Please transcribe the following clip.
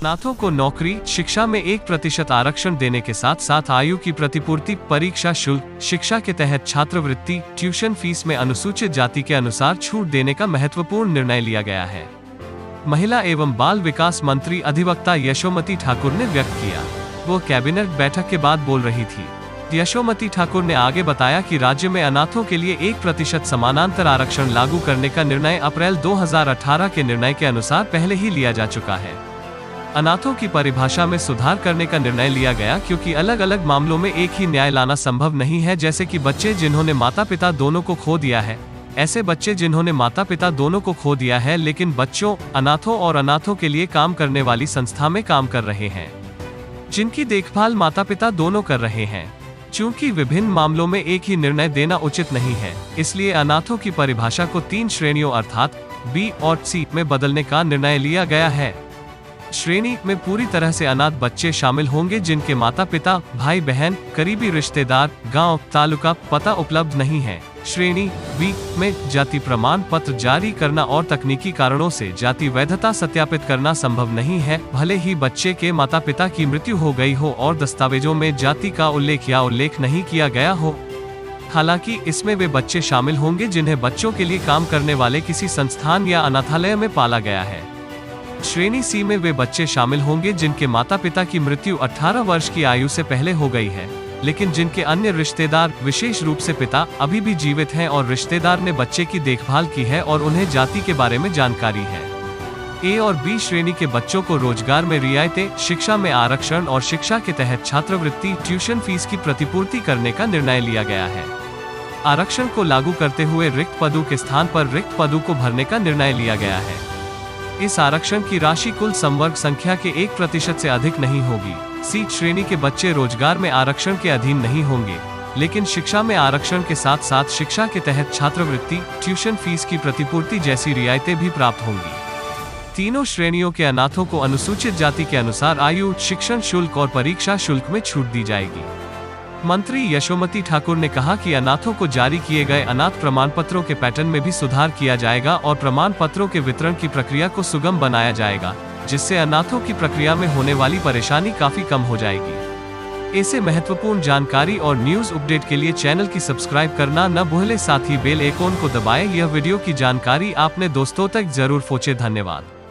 अनाथों को नौकरी, शिक्षा में 1% आरक्षण देने के साथ साथ आयु की प्रतिपूर्ति, परीक्षा शुल्क, शिक्षा के तहत छात्रवृत्ति, ट्यूशन फीस में अनुसूचित जाति के अनुसार छूट देने का महत्वपूर्ण निर्णय लिया गया है। महिला एवं बाल विकास मंत्री अधिवक्ता यशोमती ठाकुर ने व्यक्त किया। वो कैबिनेट बैठक के बाद बोल रही थी। यशोमती ठाकुर ने आगे बताया कि राज्य में अनाथों के लिए 1% समानांतर आरक्षण लागू करने का निर्णय अप्रैल 2018 के निर्णय के अनुसार पहले ही लिया जा चुका है। अनाथों की परिभाषा में सुधार करने का निर्णय लिया गया क्योंकि अलग अलग मामलों में एक ही न्याय लाना संभव नहीं है, जैसे कि बच्चे जिन्होंने माता पिता दोनों को खो दिया है। ऐसे बच्चे जिन्होंने माता पिता दोनों को खो दिया है लेकिन बच्चों, अनाथों और अनाथों के लिए काम करने वाली संस्था में काम कर रहे हैं, जिनकी देखभाल माता पिता दोनों कर रहे हैं। चूंकि विभिन्न मामलों में एक ही निर्णय देना उचित नहीं है, इसलिए अनाथों की परिभाषा को 3 श्रेणियों अर्थात बी और सी में बदलने का निर्णय लिया गया है। श्रेणी में पूरी तरह से अनाथ बच्चे शामिल होंगे जिनके माता पिता, भाई बहन, करीबी रिश्तेदार, गांव, तालुका पता उपलब्ध नहीं है। श्रेणी बी में जाति प्रमाण पत्र जारी करना और तकनीकी कारणों से जाति वैधता सत्यापित करना संभव नहीं है, भले ही बच्चे के माता पिता की मृत्यु हो गई हो और दस्तावेजों में जाति का उल्लेख नहीं किया गया हो। हालांकि इसमें वे बच्चे शामिल होंगे जिन्हें बच्चों के लिए काम करने वाले किसी संस्थान या अनाथालय में पाला गया है। श्रेणी सी में वे बच्चे शामिल होंगे जिनके माता पिता की मृत्यु 18 वर्ष की आयु से पहले हो गई है, लेकिन जिनके अन्य रिश्तेदार, विशेष रूप से पिता, अभी भी जीवित हैं और रिश्तेदार ने बच्चे की देखभाल की है और उन्हें जाति के बारे में जानकारी है। ए और बी श्रेणी के बच्चों को रोजगार में रियायतें, शिक्षा में आरक्षण और शिक्षा के तहत छात्रवृत्ति, ट्यूशन फीस की प्रतिपूर्ति करने का निर्णय लिया गया है। आरक्षण को लागू करते हुए रिक्त पदों के स्थान पर रिक्त पदों को भरने का निर्णय लिया गया है। इस आरक्षण की राशि कुल संवर्ग संख्या के 1% से अधिक नहीं होगी। सी श्रेणी के बच्चे रोजगार में आरक्षण के अधीन नहीं होंगे, लेकिन शिक्षा में आरक्षण के साथ साथ शिक्षा के तहत छात्रवृत्ति, ट्यूशन फीस की प्रतिपूर्ति जैसी रियायतें भी प्राप्त होंगी। तीनों श्रेणियों के अनाथों को अनुसूचित जाति के अनुसार आयु, शिक्षण शुल्क और परीक्षा शुल्क में छूट दी जाएगी। मंत्री यशोमती ठाकुर ने कहा कि अनाथों को जारी किए गए अनाथ प्रमाण पत्रों के पैटर्न में भी सुधार किया जाएगा और प्रमाण पत्रों के वितरण की प्रक्रिया को सुगम बनाया जाएगा, जिससे अनाथों की प्रक्रिया में होने वाली परेशानी काफी कम हो जाएगी। ऐसे महत्वपूर्ण जानकारी और न्यूज अपडेट के लिए चैनल की सब्सक्राइब करना न भूलें, साथ ही बेल आइकॉन को दबाएं। यह वीडियो की जानकारी आपने दोस्तों तक जरूर पहुंचे। धन्यवाद।